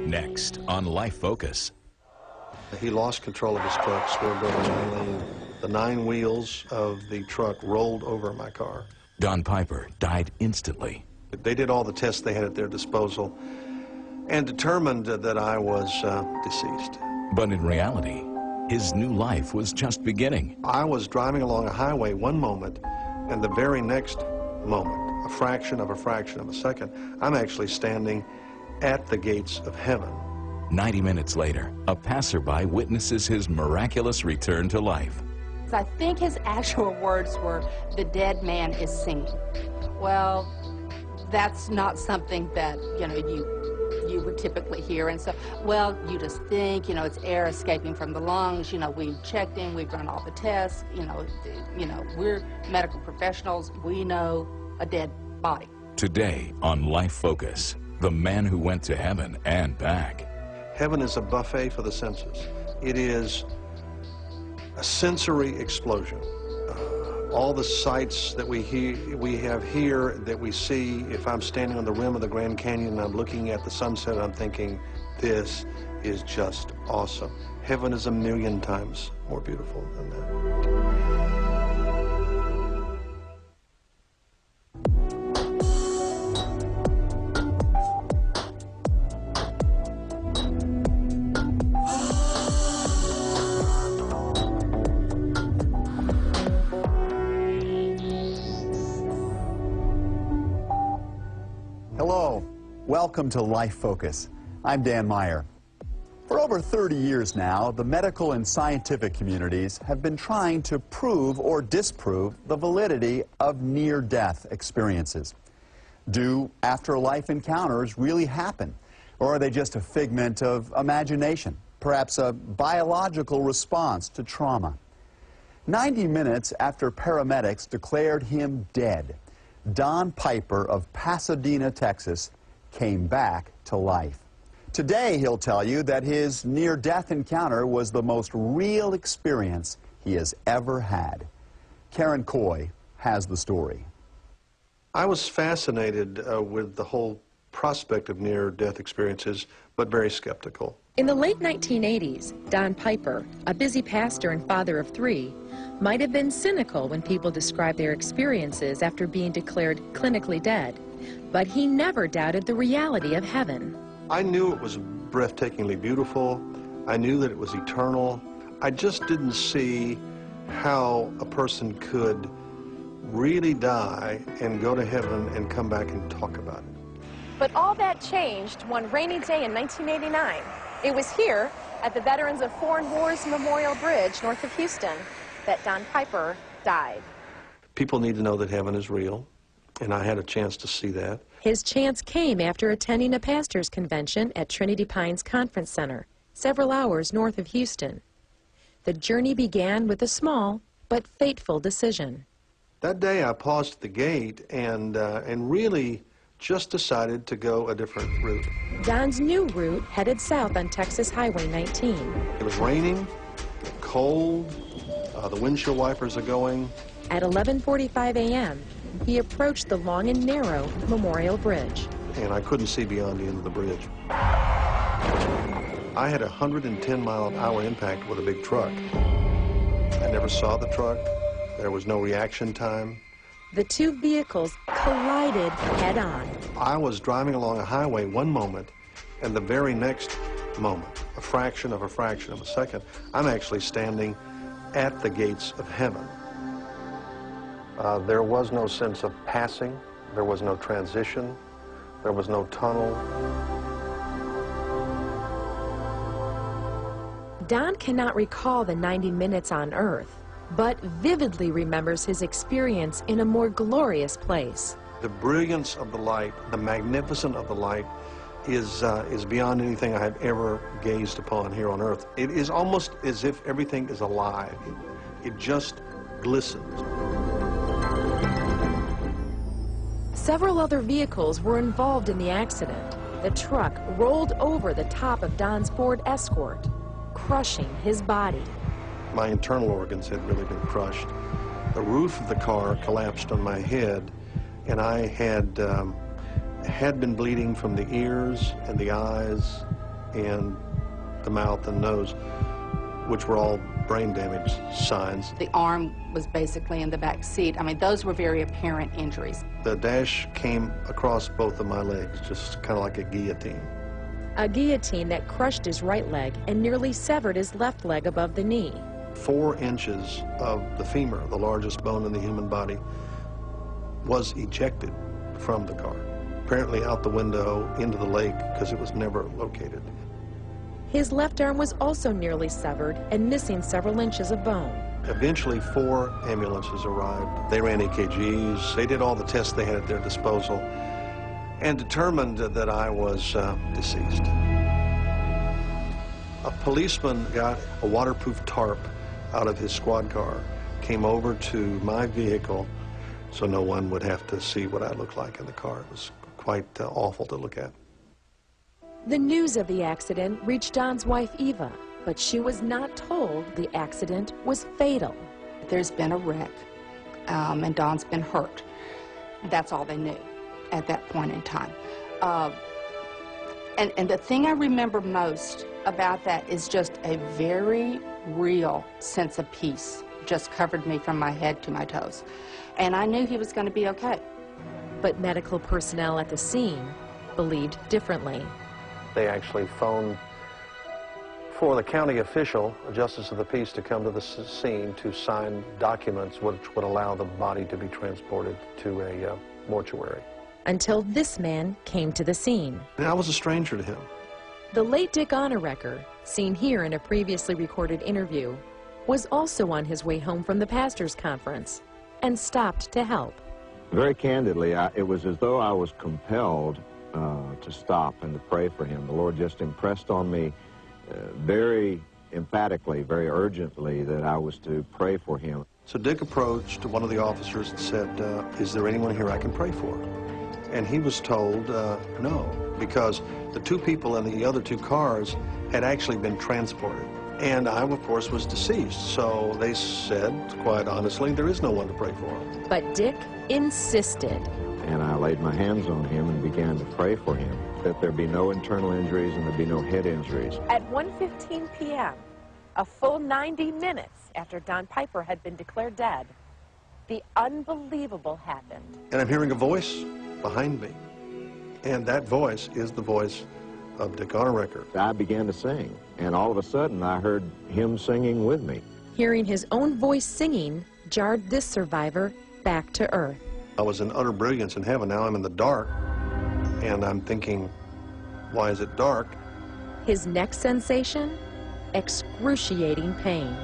Next on Life Focus. He lost control of his truck, swerved over the lane. The 9 wheels of the truck rolled over my car. Don Piper died instantly. They did all the tests they had at their disposal and determined that I was deceased. But in reality, his new life was just beginning. I was driving along a highway one moment, and the very next moment, a fraction of a second, I'm actually standing at the gates of heaven. 90 minutes later, a passerby witnesses his miraculous return to life. I think his actual words were, "The dead man is singing." Well, that's not something that, you would typically hear. And so, well, you just think, it's air escaping from the lungs. We've checked him, we've done all the tests. We're medical professionals. We know a dead body. Today on Life Focus, the man who went to heaven and back. Heaven is a buffet for the senses. It is a sensory explosion. All the sights that we have here, that we see, if I'm standing on the rim of the Grand Canyon and I'm looking at the sunset, I'm thinking, this is just awesome. Heaven is a million times more beautiful than that. Hello, welcome to Life Focus. I'm Dan Meyer. For over 30 years now, the medical and scientific communities have been trying to prove or disprove the validity of near-death experiences. Do afterlife encounters really happen, or are they just a figment of imagination, perhaps a biological response to trauma? 90 minutes after paramedics declared him dead, Don Piper of Pasadena, Texas, came back to life. Today, he'll tell you that his near-death encounter was the most real experience he has ever had. Karen Coy has the story. I was fascinated with the whole prospect of near-death experiences, but very skeptical. In the late 1980s, Don Piper, a busy pastor and father of 3, might have been cynical when people described their experiences after being declared clinically dead, but he never doubted the reality of heaven. I knew it was breathtakingly beautiful. I knew that it was eternal. I just didn't see how a person could really die and go to heaven and come back and talk about it. But all that changed one rainy day in 1989. It was here at the Veterans of Foreign Wars Memorial Bridge north of Houston that Don Piper died. People need to know that heaven is real, and I had a chance to see that. His chance came after attending a pastor's convention at Trinity Pines Conference Center, several hours north of Houston. The journey began with a small but fateful decision. That day I paused at the gate and really just decided to go a different route. Don's new route headed south on Texas Highway 19. It was raining, cold, the windshield wipers are going. At 11:45 a.m., he approached the long and narrow Memorial Bridge. And I couldn't see beyond the end of the bridge. I had a 110-mile-an-hour impact with a big truck. I never saw the truck. There was no reaction time. The two vehicles collided head-on. I was driving along a highway one moment, and the very next moment, a fraction of a second, I'm actually standing at the gates of heaven. There was no sense of passing. There was no transition. There was no tunnel. Don cannot recall the 90 minutes on Earth, but vividly remembers his experience in a more glorious place. The brilliance of the light, the magnificence of the light is beyond anything I have ever gazed upon here on Earth. It is almost as if everything is alive. It just glistens. Several other vehicles were involved in the accident. The truck rolled over the top of Don's Ford Escort, crushing his body. My internal organs had really been crushed. The roof of the car collapsed on my head, and I had been bleeding from the ears and the eyes and the mouth and nose, which were all brain damage signs. The arm was basically in the back seat. I mean, those were very apparent injuries. The dash came across both of my legs, just kind of like a guillotine. A guillotine that crushed his right leg and nearly severed his left leg above the knee. 4 inches of the femur, the largest bone in the human body, was ejected from the car, apparently out the window into the lake because it was never located. His left arm was also nearly severed and missing several inches of bone. Eventually 4 ambulances arrived. They ran EKGs, they did all the tests they had at their disposal, and determined that I was deceased. A policeman got a waterproof tarp out of his squad car, came over to my vehicle so no one would have to see what I looked like in the car. It was quite awful to look at. The news of the accident reached Don's wife, Eva, but she was not told the accident was fatal. There's been a wreck, and Don's been hurt. That's all they knew at that point in time. And the thing I remember most about that is just a very real sense of peace. Just covered me from my head to my toes. And I knew he was going to be okay. But medical personnel at the scene believed differently. They actually phoned for the county official, a justice of the peace, to come to the scene to sign documents which would allow the body to be transported to a mortuary. Until this man came to the scene. And I was a stranger to him. The late Dick Honorecker, seen here in a previously recorded interview, was also on his way home from the pastor's conference and stopped to help. Very candidly, it was as though I was compelled to stop and to pray for him. The Lord just impressed on me very emphatically, very urgently, that I was to pray for him. So Dick approached one of the officers and said, is there anyone here I can pray for? And he was told no, because the 2 people in the other 2 cars had actually been transported. And I, of course, was deceased, so they said, quite honestly, there is no one to pray for. But Dick insisted. And I laid my hands on him and began to pray for him, that there be no internal injuries and there be no head injuries. At 1:15 p.m., a full 90 minutes after Don Piper had been declared dead, the unbelievable happened. And I'm hearing a voice behind me, and that voice is the voice of Dick Honorecker. I began to sing, and all of a sudden I heard him singing with me. Hearing his own voice singing jarred this survivor back to earth. I was in utter brilliance in heaven. Now I'm in the dark, and I'm thinking, why is it dark? His next sensation? Excruciating pain.